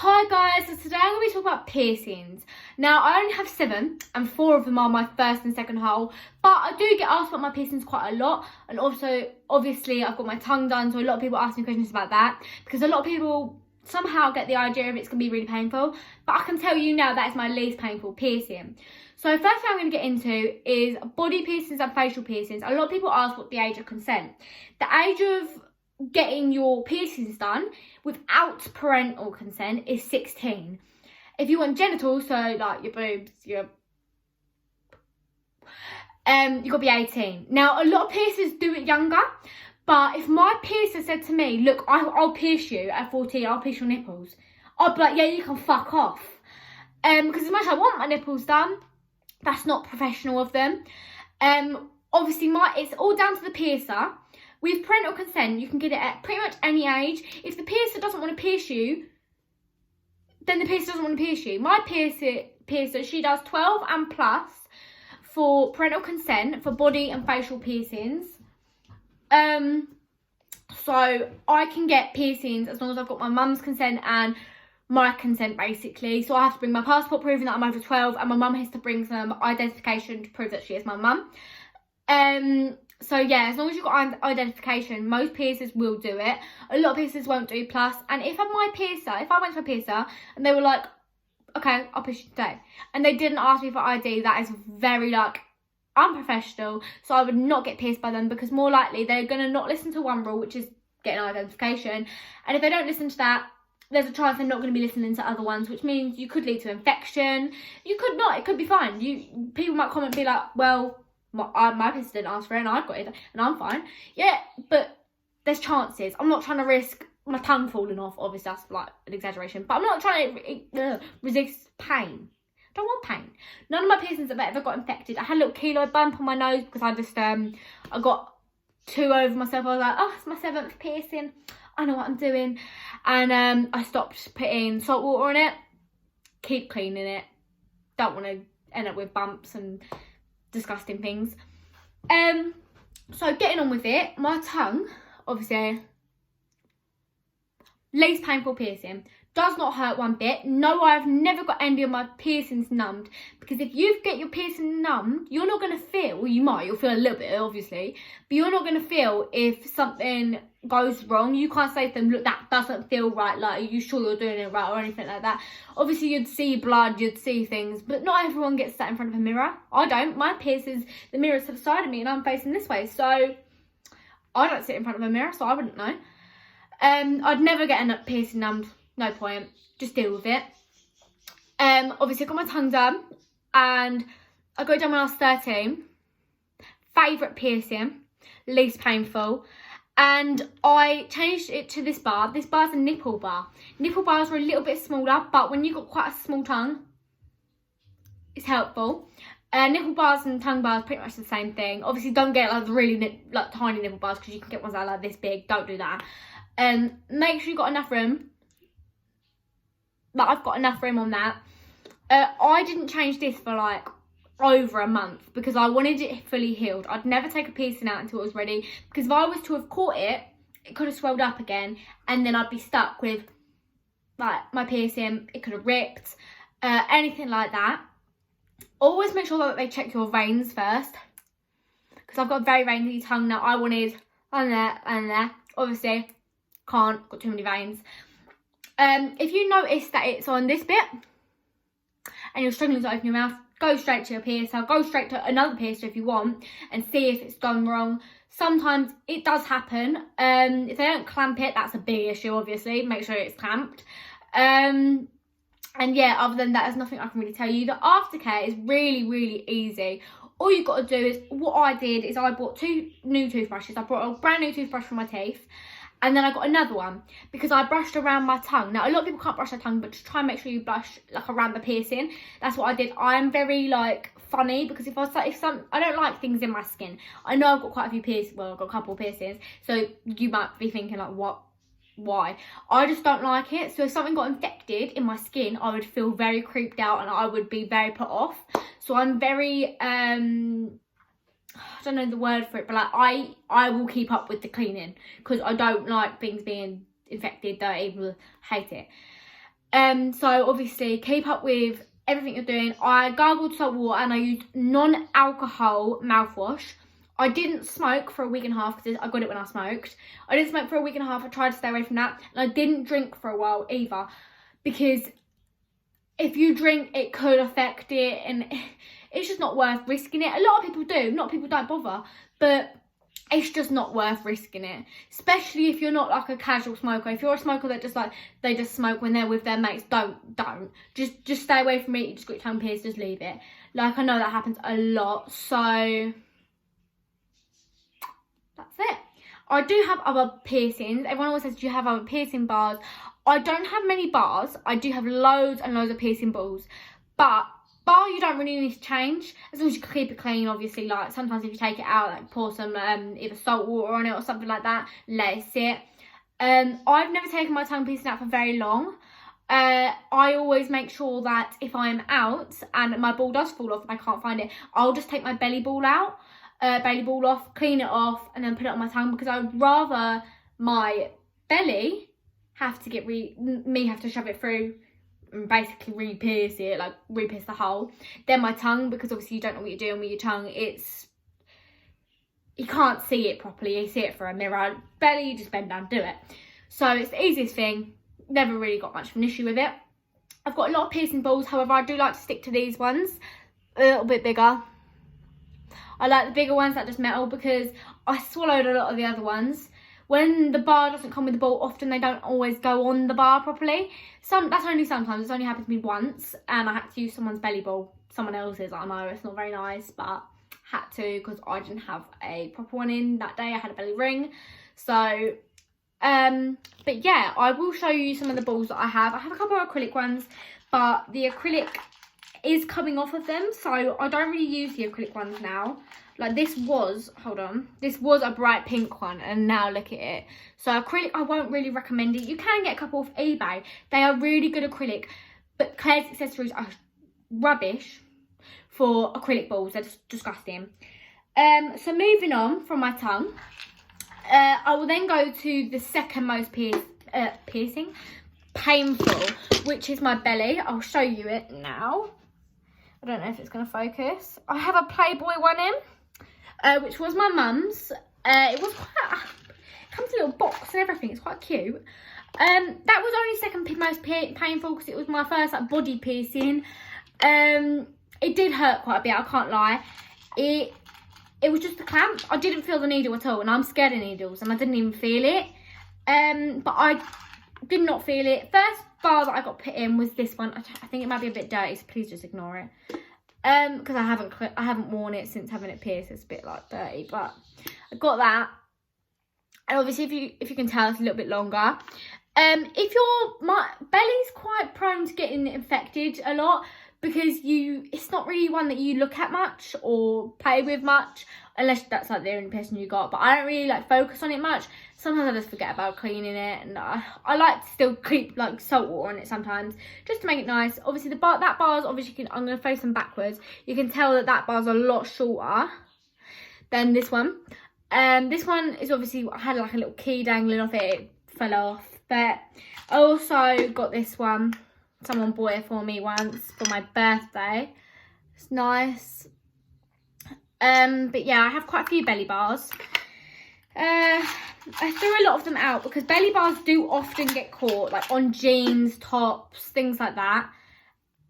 Hi guys, so today I'm going to be talking about piercings. Now I only have 7 and 4 of them are my first and second hole, but I do get asked about my piercings quite a lot, and also obviously I've got my tongue done, so a lot of people ask me questions about that because a lot of people somehow get the idea of it's going to be really painful, but I can tell you now that is my least painful piercing. So first thing I'm going to get into is body piercings and facial piercings. A lot of people ask what the age of consent. The age of getting your piercings done without parental consent is 16. If you want genitals, so like your boobs, you gotta be 18. Now a lot of piercers do it younger, but if my piercer said to me, look, I'll pierce you at 14, I'll pierce your nipples, I'd be like, yeah, you can fuck off. Because as much as I want my nipples done, that's not professional of them. Obviously it's all down to the piercer. With parental consent, you can get it at pretty much any age. If the piercer doesn't want to pierce you, then the piercer doesn't want to pierce you. My piercer, she does 12 and plus for parental consent for body and facial piercings. So I can get piercings as long as I've got my mum's consent and my consent, basically. So I have to bring my passport proving that I'm over 12, and my mum has to bring some identification to prove that she is my mum. So yeah, as long as you've got identification, most piercers will do it. A lot of piercers won't do plus. And if I went to a piercer and they were like, okay, I'll pierce you today, and they didn't ask me for ID, that is very like unprofessional. So I would not get pierced by them, because more likely they're going to not listen to one rule, which is getting identification. And if they don't listen to that, there's a chance they're not going to be listening to other ones, which means you could lead to infection. You could not, it could be fine. People might comment and be like, well, my piercer didn't ask for it and I've got it and I'm fine. Yeah, but there's chances. I'm not trying to risk my tongue falling off. Obviously that's like an exaggeration, but I'm not trying to resist pain. I don't want pain. None of my piercings have ever got infected. I had a little keloid bump on my nose because I just I got 2 over myself. I was like, oh, it's my 7th piercing, I know what I'm doing. And I stopped putting salt water on it. Keep cleaning it. Don't want to end up with bumps and disgusting things. So getting on with it, my tongue, obviously, least painful piercing, does not hurt one bit. No, I've never got any of my piercings numbed, because if you get your piercing numbed, you're not going to feel, well, you'll feel a little bit obviously, but you're not going to feel if something goes wrong. You can't say to them, look, that doesn't feel right, like, are you sure you're doing it right, or anything like that. Obviously you'd see blood, you'd see things, but not everyone gets that in front of a mirror. I don't. My piercers, the mirror's to the side of me and I'm facing this way, so I don't sit in front of a mirror, so I wouldn't know. I'd never get a piercing numbed. No point, just deal with it. Obviously I got my tongue done, and I got it done when I was 13. Favourite piercing, least painful, and I changed it to this bar. This bar's a nipple bar. Nipple bars are a little bit smaller, but when you've got quite a small tongue, it's helpful. Nipple bars and tongue bars, pretty much the same thing. Obviously don't get like the really tiny nipple bars, because you can get ones that are like this big. Don't do that. Make sure you've got enough room. But I've got enough room on that. I didn't change this for like over a month because I wanted it fully healed. I'd never take a piercing out until it was ready, because if I was to have caught it, it could have swelled up again, and then I'd be stuck with like my piercing. It could have ripped, anything like that. Always make sure that they check your veins first, because I've got a very veiny tongue now. I wanted on there and there. Obviously can't, got too many veins. If you notice that it's on this bit and you're struggling to open your mouth, go straight to your piercer. Go straight to another piercer if you want, and see if it's done wrong. Sometimes it does happen. If they don't clamp it, that's a big issue, obviously. Make sure it's clamped. And yeah, other than that, there's nothing I can really tell you. The aftercare is really, really easy. All you've got to do is, what I did is I bought 2 new toothbrushes. I brought a brand new toothbrush for my teeth. And then I got another one because I brushed around my tongue. Now, a lot of people can't brush their tongue, but just try and make sure you brush like around the piercing. That's what I did. I'm very like funny, because I don't like things in my skin. I know I've got quite a few piercings. Well, I've got a couple of piercings. So you might be thinking like, what? Why? I just don't like it. So if something got infected in my skin, I would feel very creeped out and I would be very put off. So I'm very I don't know the word for it, but like I will keep up with the cleaning, because I don't like things being infected, dirty, hate it. So obviously keep up with everything you're doing. I gargled salt water and I used non-alcohol mouthwash. I didn't smoke for a week and a half because I got it when I smoked. I didn't smoke for a week and a half. I tried to stay away from that. And I didn't drink for a while either, because if you drink, it could affect it, and it's just not worth risking it. A lot of people do. Not people don't bother, but it's just not worth risking it, especially if you're not like a casual smoker. If you're a smoker that just like, they just smoke when they're with their mates, don't. Just stay away from it. You just got your tongue pierced, just leave it. Like, I know that happens a lot, so that's it. I do have other piercings. Everyone always says, do you have other piercing bars? I don't have many bars. I do have loads and loads of piercing balls, but bar you don't really need to change as long as you keep it clean. Obviously, like sometimes if you take it out, like pour some either salt water on it or something like that, let it sit. I've never taken my tongue piercing out for very long. I always make sure that if I'm out and my ball does fall off and I can't find it, I'll just take my belly ball out, off, clean it off, and then put it on my tongue, because I'd rather my belly have to get have to shove it through and basically re-pierce it, like re-pierce the hole, then my tongue, because obviously you don't know what you're doing with your tongue. You can't see it properly. You see it through a mirror. Belly, you just bend down, do it. So it's the easiest thing. Never really got much of an issue with it. I've got a lot of piercing balls, however I do like to stick to these ones, a little bit bigger. I like the bigger ones that just metal, because I swallowed a lot of the other ones. When the bar doesn't come with the ball, often they don't always go on the bar properly. That's only sometimes. It's only happened to me once, and I had to use someone's belly ball. Someone else's. I know it's not very nice, but had to, because I didn't have a proper one in that day. I had a belly ring. So, but yeah, I will show you some of the balls that I have. I have a couple of acrylic ones, but the acrylic is coming off of them, so I don't really use the acrylic ones now. Like this was a bright pink one, and now look at it. So acrylic, I won't really recommend it. You can get a couple off eBay. They are really good acrylic, but Claire's accessories are rubbish for acrylic balls. They're just disgusting. So moving on from my tongue, I will then go to the second most painful, which is my belly. I'll show you it now. I don't know if it's going to focus. I have a Playboy one in, which was my mum's. It was quite, it comes in a little box and everything. It's quite cute. That was only second most painful, because it was my first like body piercing. It did hurt quite a bit, I can't lie. It was just a clamp. I didn't feel the needle at all, and I'm scared of needles, and I didn't even feel it. But I did not feel it. First bar that I got put in was this one. I think it might be a bit dirty, so please just ignore it. Because I haven't worn it since having it pierced. It's a bit like dirty, but I got that. And obviously, if you can tell, it's a little bit longer. My belly's quite prone to getting infected a lot, because it's not really one that you look at much or play with much, unless that's like the only person you got. But I don't really like focus on it much. Sometimes I just forget about cleaning it, and I like to still keep like salt water on it sometimes, just to make it nice. Obviously that bar's obviously, I'm going to face them backwards. You can tell that bar's a lot shorter than this one. This one is obviously, I had like a little key dangling off it. It fell off. But I also got this one. Someone bought it for me once for my birthday. It's nice. But yeah, I have quite a few belly bars. I threw a lot of them out, because belly bars do often get caught, like on jeans, tops, things like that.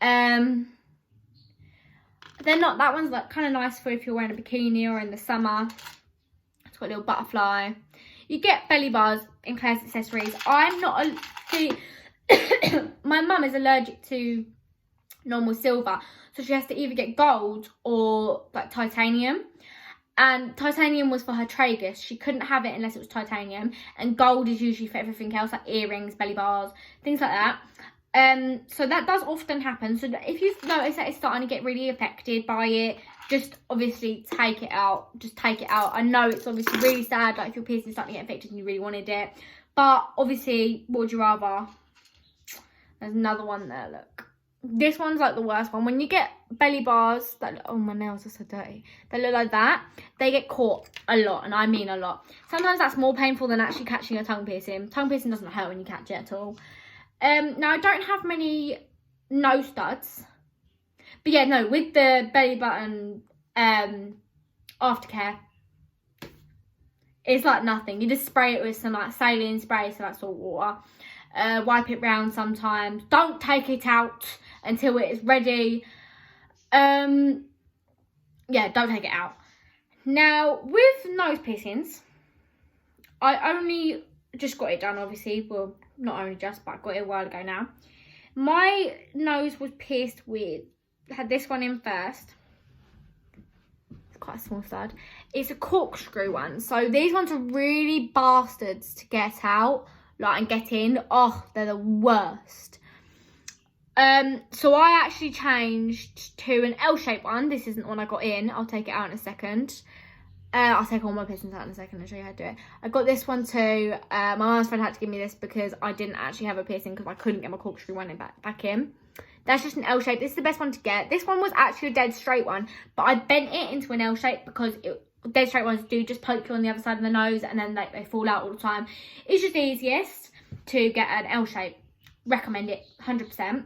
They're not, that one's like kind of nice for if you're wearing a bikini or in the summer. It's got a little butterfly. You get belly bars in Claire's accessories. I'm not my mum is allergic to normal silver, so she has to either get gold or like titanium. And titanium was for her tragus. She couldn't have it unless it was titanium. And gold is usually for everything else, like earrings, belly bars, things like that. So that does often happen. So if you've noticed that it's starting to get really affected by it, just obviously take it out. Just take it out. I know it's obviously really sad, like if your piercing is starting to get infected and you really wanted it. But obviously, what would you rather? There's another one there, look. This one's like the worst one. When you get belly bars that, oh, my nails are so dirty, they look like that, they get caught a lot, and I mean a lot. Sometimes that's more painful than actually catching a tongue piercing. Tongue piercing doesn't hurt when you catch it at all. Now I don't have many nose studs, but yeah, no, with the belly button Aftercare, it's like nothing. You just spray it with some like saline spray, so that's salt water. Wipe it round sometimes. Don't take it out until it is ready. Yeah, don't take it out. Now, with nose piercings, I only just got it done, obviously. Well, not only just, but I got it a while ago now. My nose was pierced with, had this one in first. It's quite a small stud. It's a corkscrew one. So these ones are really bastards to get out, like, and get in. Oh, they're the worst. So I actually changed to an L-shaped one. This isn't the one I got in. I'll take it out in a second. I'll take all my piercings out in a second and show you how to do it. I got this one too. My mum's friend had to give me this because I didn't actually have a piercing because I couldn't get my corkscrew one back in. That's just an L shape. This is the best one to get. This one was actually a dead straight one, but I bent it into an L shape because dead straight ones do just poke you on the other side of the nose and then they fall out all the time. It's just easiest to get an L shape. Recommend it 100%.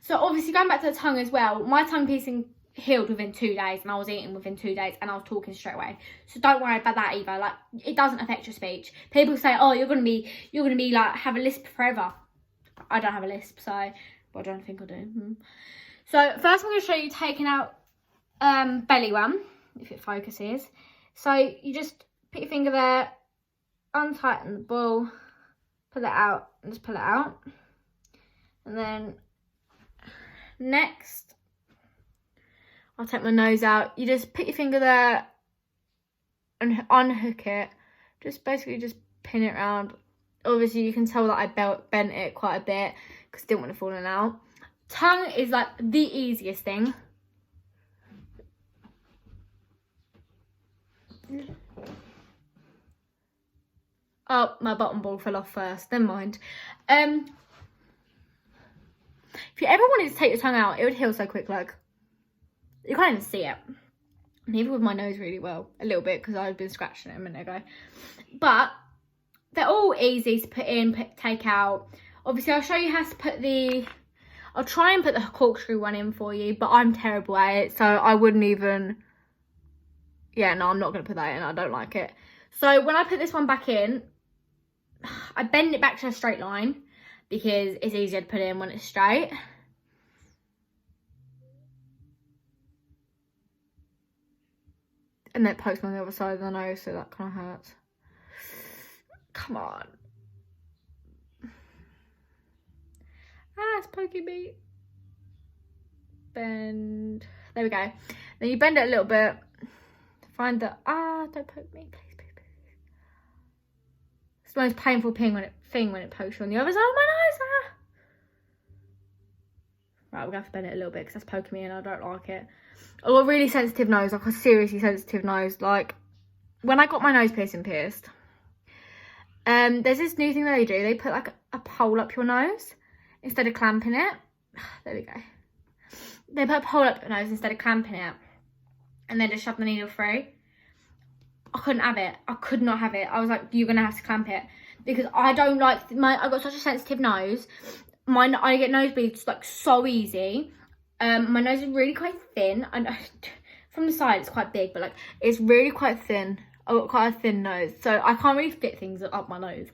So obviously going back to the tongue as well, my tongue piercing healed within 2 days and I was eating within 2 days and I was talking straight away, so don't worry about that either. Like, it doesn't affect your speech. People say, oh, you're gonna be like, have a lisp forever. I don't have a lisp, so, well, I don't think I do. So first I'm going to show you taking out belly one, if it focuses. So you just put your finger there, untighten the ball, pull it out and just pull it out. And then next I'll take my nose out. You just put your finger there and unhook it. Just basically just pin it around. Obviously, you can tell that I bent it quite a bit because I didn't want it falling out. Tongue is like the easiest thing. Oh, my bottom ball fell off first. Never mind. If you ever wanted to take your tongue out, it would heal so quick, like. You can't even see it. And even with my nose really well, a little bit, because I've been scratching it a minute ago. But they're all easy to put in, take out. Obviously, I'll show you how to put I'll try and put the corkscrew one in for you, but I'm terrible at it, so I wouldn't even. Yeah, no, I'm not going to put that in. I don't like it. So when I put this one back in, I bend it back to a straight line because it's easier to put in when it's straight. And then it pokes me on the other side of the nose, so that kind of hurts. Come on. Ah, it's poking me. Bend. There we go. Then you bend it a little bit. Find the... Ah, don't poke me, please, please, please. It's the most painful thing when it pokes you on the other side of my nose. Ah. Right, we're going to have to bend it a little bit because that's poking me and I don't like it. I've got a really sensitive nose, like a seriously sensitive nose. Like, when I got my nose pierced, there's this new thing that they do. They put like a pole up your nose instead of clamping it. There we go. They put a pole up your nose instead of clamping it. And then just shove the needle through. I couldn't have it. I could not have it. I was like, you're going to have to clamp it. Because I don't like, I've got such a sensitive nose. I get nosebleeds like so easy. My nose is really quite thin. And from the side it's quite big, but like it's really quite thin. I've got quite a thin nose, so I can't really fit things up my nose.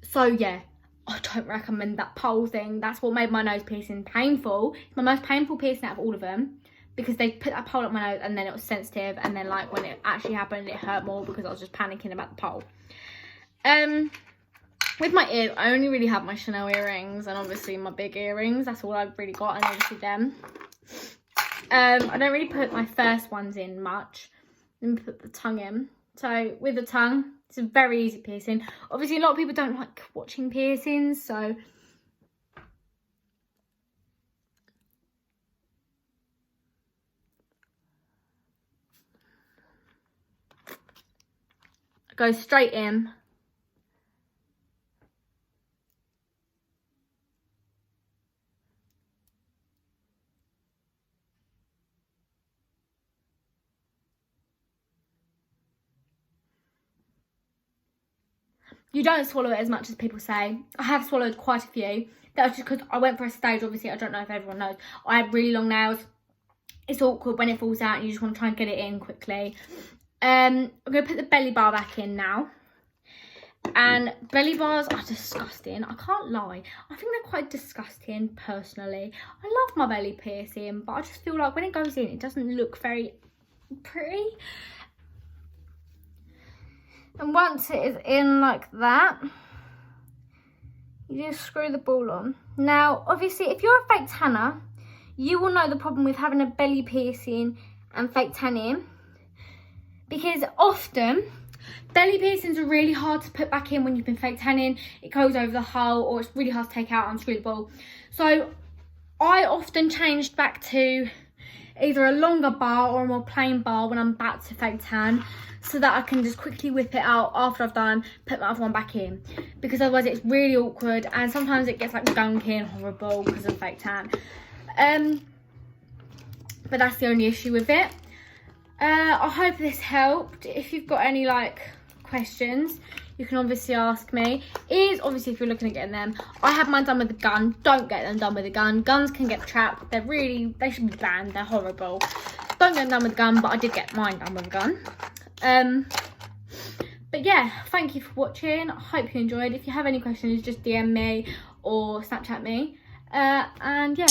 So yeah, I don't recommend that pole thing. That's what made my nose piercing painful. It's my most painful piercing out of all of them, because they put that pole up my nose and then it was sensitive, and then like when it actually happened it hurt more because I was just panicking about the pole. With my ears, I only really have my Chanel earrings and obviously my big earrings. That's all I've really got, and obviously them. I don't really put my first ones in much. Then put the tongue in. So with the tongue, it's a very easy piercing. Obviously, a lot of people don't like watching piercings, so I go straight in. you don't swallow it as much as people say. I have swallowed quite a few. That was just because I went for a stage, obviously. I don't know if everyone knows. I have really long nails. It's awkward when it falls out and you just want to try and get it in quickly. I'm going to put the belly bar back in now. And belly bars are disgusting. I can't lie. I think they're quite disgusting, personally. I love my belly piercing, but I just feel like when it goes in, it doesn't look very pretty. And once it is in like that, you just screw the ball on. Now, obviously, if you're a fake tanner, you will know the problem with having a belly piercing and fake tanning. Because often, belly piercings are really hard to put back in when you've been fake tanning. It goes over the hole, or it's really hard to take out and unscrew the ball. So, I often changed back to either a longer bar or a more plain bar when I'm back to fake tan, so that I can just quickly whip it out after I've done, put my other one back in, because otherwise it's really awkward and sometimes it gets like gunky and horrible because of fake tan. But that's the only issue with it. I hope this helped. If you've got any like questions, you can obviously ask me. Obviously if you're looking at getting them, I have mine done with a gun. Don't get them done with a gun. Guns can get trapped. They should be banned. They're horrible. Don't get them done with a gun, but I did get mine done with a gun. But yeah, thank you for watching. I hope you enjoyed. If you have any questions, just DM me or Snapchat me. And yeah.